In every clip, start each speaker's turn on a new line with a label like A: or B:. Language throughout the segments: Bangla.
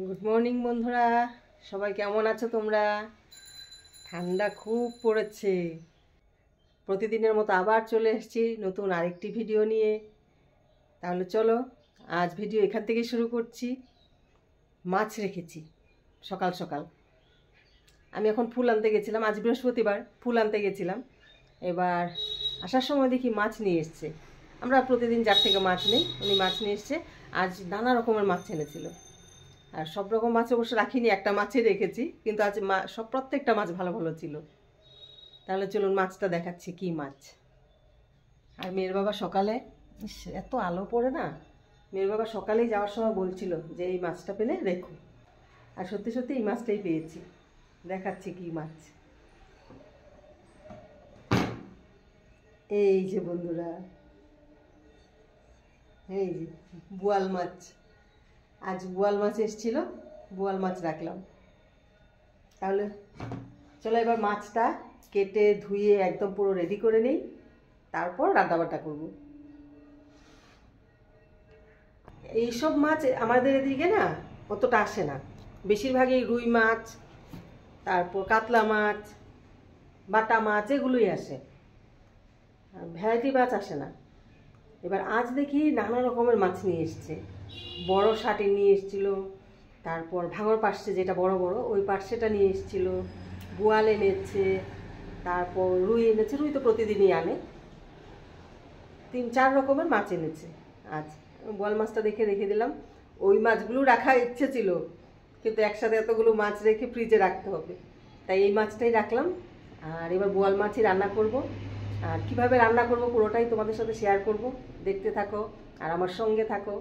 A: গুড মর্নিং বন্ধুরা, সবাই কেমন আছো তোমরা? ঠান্ডা খুব পড়েছে। প্রতিদিনের মতো আবার চলে এসেছি নতুন আরেকটি ভিডিও নিয়ে। তাহলে চলো আজ ভিডিও এখান থেকে শুরু করছি। মাছ রেখেছি সকাল সকাল। আমি এখন ফুল আনতে গেছিলাম, আজ বৃহস্পতিবার, ফুল আনতে গেছিলাম। এবার আসার সময় দেখি মাছ নিয়ে এসছে। আমরা প্রতিদিন যার থেকে মাছ নেই, উনি মাছ নিয়ে এসছে। আজ নানা রকমের মাছ এনেছিল। আর সব রকম মাছ অবশ্য রাখিনি, একটা মাছই রেখেছি, কিন্তু আজ প্রত্যেকটা মাছ ভালো ভালো ছিল। তাহলে চলুন মাছটা দেখাচ্ছি কি মাছ। আর মেয়ের বাবা সকালে, এত আলো পড়ে না, মেয়ের বাবা সকালেই যাওয়ার সময় বলছিল যে এই মাছটা পেলে রেখো। আর সত্যি সত্যি এই মাছটাই পেয়েছি। দেখাচ্ছি কি মাছ। এই যে বন্ধুরা, এই যে বোয়াল মাছ। আজ বোয়াল মাছ এসেছিল, বোয়াল মাছ রাখলাম। তাহলে চলো এবার মাছটা কেটে ধুয়ে একদম পুরো রেডি করে নিই, তারপর রান্নাবান্না করব। এইসব মাছ আমাদের এদিকে না অতটা আসে না, বেশিরভাগই রুই মাছ, তারপর কাতলা মাছ, বাটা মাছ, এগুলোই আসে। ভ্যারাইটি মাছ আসে না। এবার আজ দেখি নানা রকমের মাছ নিয়ে এসছে। বড় শাটি নিয়ে এসেছিলো, তারপর ভাঙর পার্শে যেটা বড় বড়, ওই পার্শেটা নিয়ে এসেছিলো, বোয়াল এনেছে, তারপর রুই এনেছে। রুই তো প্রতিদিনই আনে। 3-4 রকমের মাছ এনেছে আজ। বোয়াল মাছটা দেখে রেখে দিলাম। ওই মাছগুলো রাখার ইচ্ছে ছিল, কিন্তু একসাথে এতগুলো মাছ রেখে ফ্রিজে রাখতে হবে, তাই এই মাছটাই রাখলাম। আর এবার বোয়াল মাছই রান্না করব। আর কিভাবে রান্না করব পুরোটাই তোমাদের সাথে শেয়ার করব, দেখতে থাকো আর আমার সঙ্গে থাকো।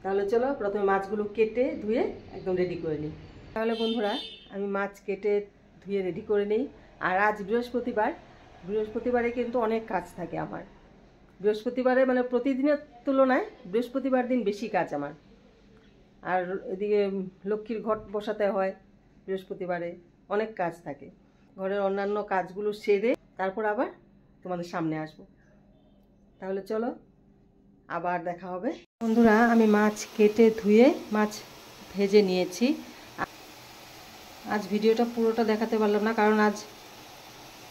A: তাহলে চলো প্রথমে মাছগুলো কেটে ধুয়ে একদম রেডি করে নিই। তাহলে বন্ধুরা আমি মাছ কেটে ধুয়ে রেডি করে নিই। আর আজ বৃহস্পতিবার, বৃহস্পতিবারে কিন্তু অনেক কাজ থাকে আমার। বৃহস্পতিবারে মানে প্রতিদিনের তুলনায় বৃহস্পতিবার দিন বেশি কাজ আমার। আর এদিকে লক্ষ্মীর ঘট বসাতে হয়, বৃহস্পতিবারে অনেক কাজ থাকে। ঘরের অন্যান্য কাজগুলো সেরে তারপর আবার তোমাদের সামনে আসব। তাহলে চলো আবার দেখা হবে। বন্ধুরা আমি মাছ কেটে ধুয়ে মাছ ভেজে নিয়েছি। আজ ভিডিওটা পুরোটা দেখাতে পারলাম না, কারণ আজ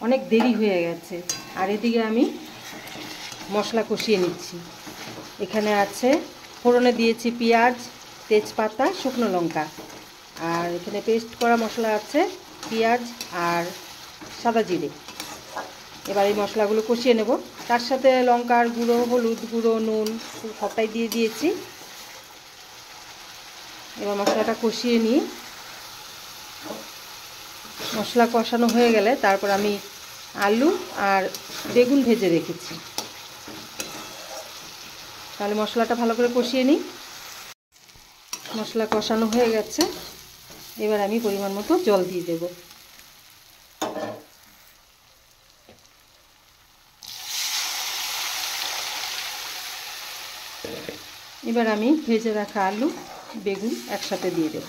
A: অনেক দেরি হয়ে গেছে। আর এদিকে আমি মশলা কষিয়ে নিচ্ছি। এখানে আছে, ফোড়নে দিয়েছি পেঁয়াজ, তেজপাতা, শুকনো লঙ্কা। আর এখানে পেস্ট করা মশলা আছে, পেঁয়াজ আর সাদা জিরে। এবার এই মশলাগুলো কষিয়ে নেব। তার সাথে লঙ্কার গুঁড়ো, হলুদ গুঁড়ো, নুন সবটাই দিয়ে দিয়েছি। এবার মশলাটা কষিয়ে নিই। মশলা কষানো হয়ে গেলে তারপর আমি আলু আর বেগুন ভেজে রেখেছি। তাহলে মশলাটা ভালো করে কষিয়ে নিই। মশলা কষানো হয়ে গেছে, এবার আমি পরিমাণ মতো জল দিয়ে দেব। এবার আমি ভেজে রাখা আলু, বেগুন একসাথে দিয়ে দেব।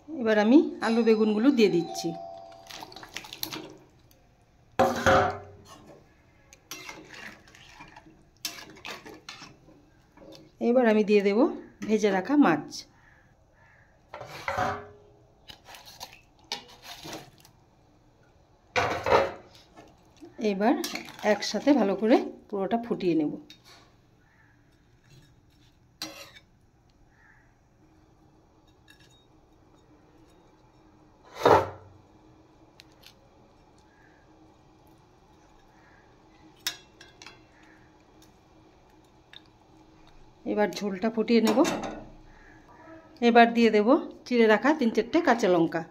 A: এবার আমি আলু বেগুনগুলো দিয়ে দিচ্ছি। এবার আমি দিয়ে দেব ভেজে রাখা মাছ। এবার একসাথে ভালো করে পুরোটা ফুটিয়ে নেব। এবার ঝোলটা ফুটিয়ে নেব। এবার দিয়ে দেব চিড়ে রাখা 3-4টে কাঁচা লঙ্কা।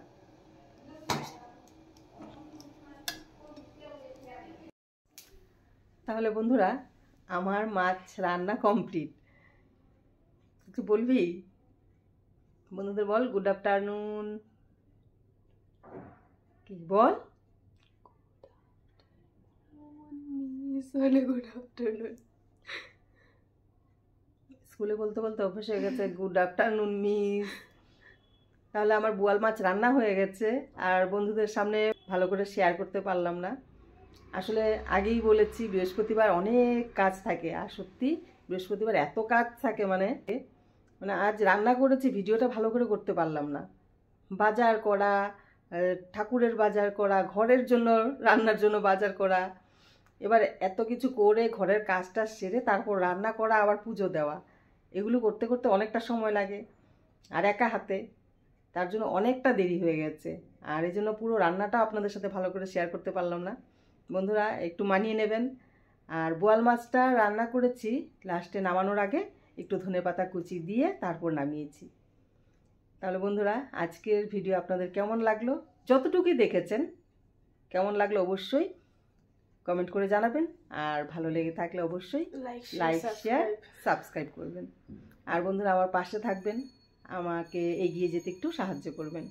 A: তাহলে বন্ধুরা আমার মাছ রান্না কমপ্লিট। কিছু বলবি বন্ধুদের? বল গুড আফটারনুন। কি বল? Good afternoon. স্কুলে বলতে বলতে অভ্যেস হয়ে গেছে গুড আফটারনুন মিস। তাহলে আমার বোয়াল মাছ রান্না হয়ে গেছে, আর বন্ধুদের সামনে ভালো করে শেয়ার করতে পারলাম না। আসলে আগেই বলেছি বৃহস্পতিবার অনেক কাজ থাকে। আর সত্যি বৃহস্পতিবার এত কাজ থাকে, মানে মানে আজ রান্না করেছি, ভিডিওটা ভালো করে করতে পারলাম না। বাজার করা, ঠাকুরের বাজার করা, ঘরের জন্য রান্নার জন্য বাজার করা, এবার এত কিছু করে ঘরের কাজটা সেরে তারপর রান্না করা, আবার পুজো দেওয়া, এগুলো করতে করতে অনেকটা সময় লাগে আর একা হাতে, তার জন্য অনেকটা দেরি হয়ে গেছে। আর এই জন্য পুরো রান্নাটা আপনাদের সাথে ভালো করে শেয়ার করতে পারলাম না। বন্ধুরা একটু মানিয়ে নেবেন। আর বোয়াল মাছটা রান্না করেছি, লাস্টে নামানোর আগে একটু ধনেপাতা কুচি দিয়ে তারপর নামিয়েছি। তাহলে বন্ধুরা আজকের ভিডিও আপনাদের কেমন লাগলো, যতটুকুই দেখেছেন কেমন লাগলো অবশ্যই কমেন্ট করে জানাবেন। আর ভালো লেগে থাকলে অবশ্যই লাইক শেয়ার সাবস্ক্রাইব করবেন। আর বন্ধুরা আমার পাশে থাকবেন, আমাকে এগিয়ে যেতে একটু সাহায্য করবেন।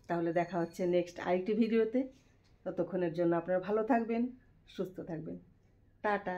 A: তাহলে দেখা হচ্ছে নেক্সট আরেকটি ভিডিওতে। ততক্ষণের জন্য আপনারা ভালো থাকবেন, সুস্থ থাকবেন। টাটা।